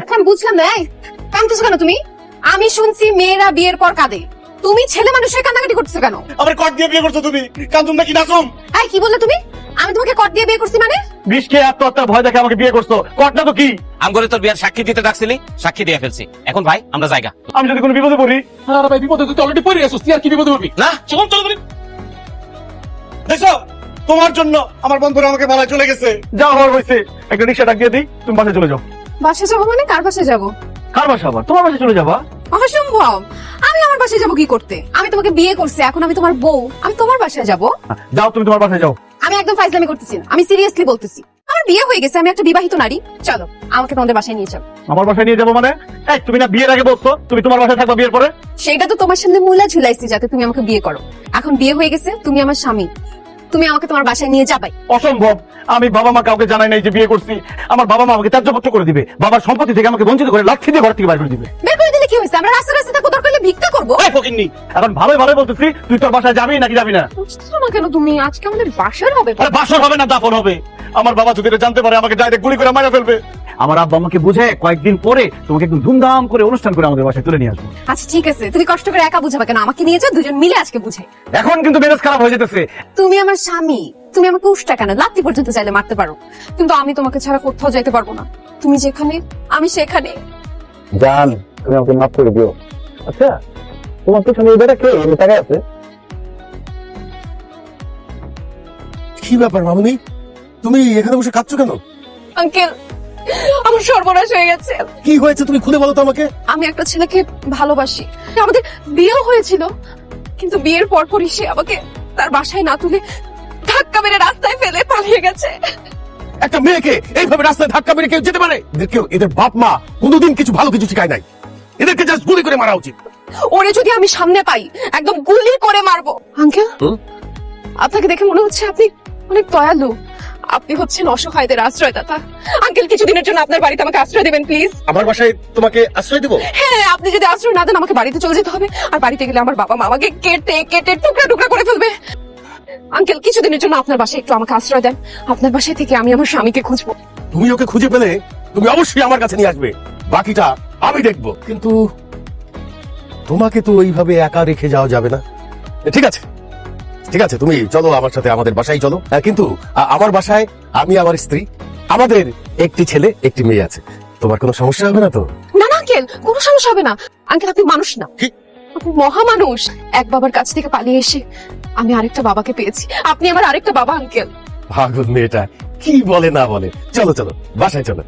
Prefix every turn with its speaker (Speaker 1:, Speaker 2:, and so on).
Speaker 1: এখন বুঝলাম না, কাঁদতেছো কেন তুমি? আমি শুনছি মেয়েরা বিয়ের পর কাঁদে, তুমি ছেলে মানুষের কান্নাকাটি করতেছো কেন?
Speaker 2: আবার কট দিয়ে বিয়ে করছো তুমি, কান্দুম নাকি নাচুম?
Speaker 1: এই কি বললে তুমি? আমি তোমাকে কট দিয়ে বিয়ে করছি মানে?
Speaker 2: বিষ খেয়ে আত্মহত্যার ভয় দেখে আমাকে বিয়ে করছো, কটটা তো কি?
Speaker 3: আমগরে তোর বিয়ার সাক্ষী দিতে ডাকছিলি, সাক্ষী দিয়ে ফেলছি। এখন ভাই আমরা জায়গা।
Speaker 2: আমি যদি কোনো বিপদে পড়ি?
Speaker 4: আরে ভাই বিপদে তুই অলরেডি পড়ে গেছিস, তুই আর কি বিপদে পড়বি?
Speaker 3: না
Speaker 2: চল চল করি। দেখছো, তোমার জন্য আমার বন্ধুরা আমাকে মারা চলে গেছে। যা হওয়ার হয়েছে, একটা রিক্সা ডাক দিয়ে দিই, তুমি বাসায় চলে যাও।
Speaker 1: বাসায় যাবো মানে? কার বাসায় যাবো?
Speaker 2: কার বাসা আবার? তোমার বাসায় চলে যাবা।
Speaker 1: অসম্ভব, আমি আমার বাসায় যাবো কি করতে? আমি তোমাকে বিয়ে করছি, এখন আমি তোমার বউ, আমি তোমার বাসায় যাবো?
Speaker 2: যাও, তুমি তোমার বাসায় যাও।
Speaker 1: আমি একদম ফাইজলামি করতেছি না, আমি সিরিয়াসলি বলতেছি। আমার বিয়ে হয়ে গেছে, আমি একটা বিবাহিত নারী। চলো আমাকে তোমাদের বাসায় নিয়ে চলো।
Speaker 2: আমার বাসায় নিয়ে যাবো মানে? এই তুমি না বিয়ের আগে বলছো তুমি তোমার বাসায় থাকবা বিয়ের পরে?
Speaker 1: সেটা তো তোমার সামনে মুলা ঝুলাইছি যাতে তুমি আমাকে বিয়ে করো। এখন বিয়ে হয়ে গেছে, তুমি আমার স্বামী, তুমি আমাকে তোমার বাসায় নিয়ে যাবাই।
Speaker 2: অসম্ভব, আমি বাবা মা কাউকে জানাই নাই যে বিয়ে করছি। আমার বাবা মা আমাকে ত্যায্যপত্র করে দিবে, বাবার সম্পত্তি থেকে আমাকে বঞ্চিত করে লাঠি দিয়ে ঘর থেকে বাইর করে দিবে।
Speaker 1: বের করে দিলে কি হয়েছে? আমরা রাস্তা রাস্তা থাকবো, দরকার হলে ভিক্ষা করবো।
Speaker 2: এই ফকিন্নি, এখন ভালোই ভালোই বলতেছি, তুই তোর বাসায় যাবি নাকি যাবি না?
Speaker 1: বুঝছো না কেন তুমি? আজকে আমাদের বাসার হবে।
Speaker 2: আরে বাসর হবে না দাফন হবে। আমার বাবা যদি এটা জানতে পারে আমাকে ডাইরেক্ট গুলি করে মারা ফেলবে। আমার আব্বা আমাকে বুঝে কয়েকদিন পরে তোমাকে একদম ধুমধাম করে অনুষ্ঠান করে আমাদের বাসায় তুলে নিয়ে আসবো।
Speaker 1: আচ্ছা ঠিক আছে, তুমি কষ্ট করে একা বুঝাবে কেন? আমাকে নিয়ে যাও, দুজন মিলে আজকে বুঝাই।
Speaker 2: এখন কিন্তু মেজাজ খারাপ হয়ে যেতেছে।
Speaker 1: তুমি আমার স্বামী, তুমি আমাকে উষ্টা কেন? লাত্তি পর্যন্ত চাইলে মারতে পারো, কিন্তু আমি তোমাকে ছাড়া কোথাও যাইতে পারবো না। তুমি যেখানে আমি সেখানে।
Speaker 2: জান, তুমি আমাকে মাফ করে দিও। আচ্ছা, তোমার পেছনে এই বেটা কে? আমি তাকাই আছে।
Speaker 4: কি ব্যাপার মামুনি, তুমি এখানে বসে কাঁদছো কেন?
Speaker 1: আঙ্কেল, আমার সর্বনাশ হয়ে গেছে।
Speaker 4: কি হয়েছে তুমি খুলে বলো তো আমাকে।
Speaker 1: আমি একটা ছেলেকে ভালোবাসি, আমাদের বিয়েও হয়েছিল, কিন্তু বিয়ের পরপরই সে আমাকে তার বাসায় না তুলে ধাক্কা মেরে রাস্তায় ফেলে পালিয়ে গেছে।
Speaker 4: একটা মেয়েকে এইভাবে রাস্তায় ধাক্কা মেরে কেউ যেতে পারে? এদের বাপ মা কোনোদিন কিছু ভালো কিছু শিখায় নাই, এদেরকে জাস্ট গুলি করে মারা উচিত।
Speaker 1: ওরে যদি আমি সামনে পাই, একদম গুলি করে মারবো। আঙ্কেল, আপনাকে দেখে মনে হচ্ছে আপনি অনেক দয়ালু। আপনি হচ্ছেন অসহায়দের আশ্রয়দাতা। আঙ্কেল, কিছুদিনের জন্য আপনার বাড়িতে আমাকে আশ্রয় দেবেন প্লিজ।
Speaker 4: আমার বাসায় তোমাকে আশ্রয় দেবো?
Speaker 1: হ্যাঁ, আপনি যদি আশ্রয় না দেন আমাকে বাড়িতে চলে যেতে হবে, আর বাড়িতে গেলে আমার বাবা মা আমাকে কেটে কেটে টুকরা টুকরা করে ফেলবে। আঙ্কেল, কিছুদিনের জন্য আপনার বাসায় একটু আমাকে আশ্রয় দেন। আপনার বাসায় থেকে আমি আমার স্বামীকে খুঁজবো।
Speaker 4: তুমি ওকে খুঁজে পেলে তুমি অবশ্যই আমার কাছে নিয়ে আসবে, বাকিটা আমি দেখবো। কিন্তু তোমাকে তো ওইভাবে একা রেখে যাওয়া যাবে না। ঠিক আছে ঠিক আছে, তুমি চলো আমার সাথে আমাদের বাসায় চলো। কিন্তু আমার বাসায় আমি, আমার স্ত্রী, আমাদের একটি ছেলে একটি মেয়ে আছে। তোমার কোনো সমস্যা হবে না তো?
Speaker 1: না না আঙ্কেল, কোনো সমস্যা হবে না। আঙ্কেল, আপনি মানুষ না,
Speaker 4: কি?
Speaker 1: আপনি মহামানুষ। এক বাবার কাছ থেকে পালিয়ে এসে আমি আরেকটা বাবাকে পেয়েছি। আপনি আমার আরেকটা বাবা আঙ্কেল।
Speaker 4: পাগল মেয়েটা কি বলে না বলে। চলো চলো বাসায় চলো।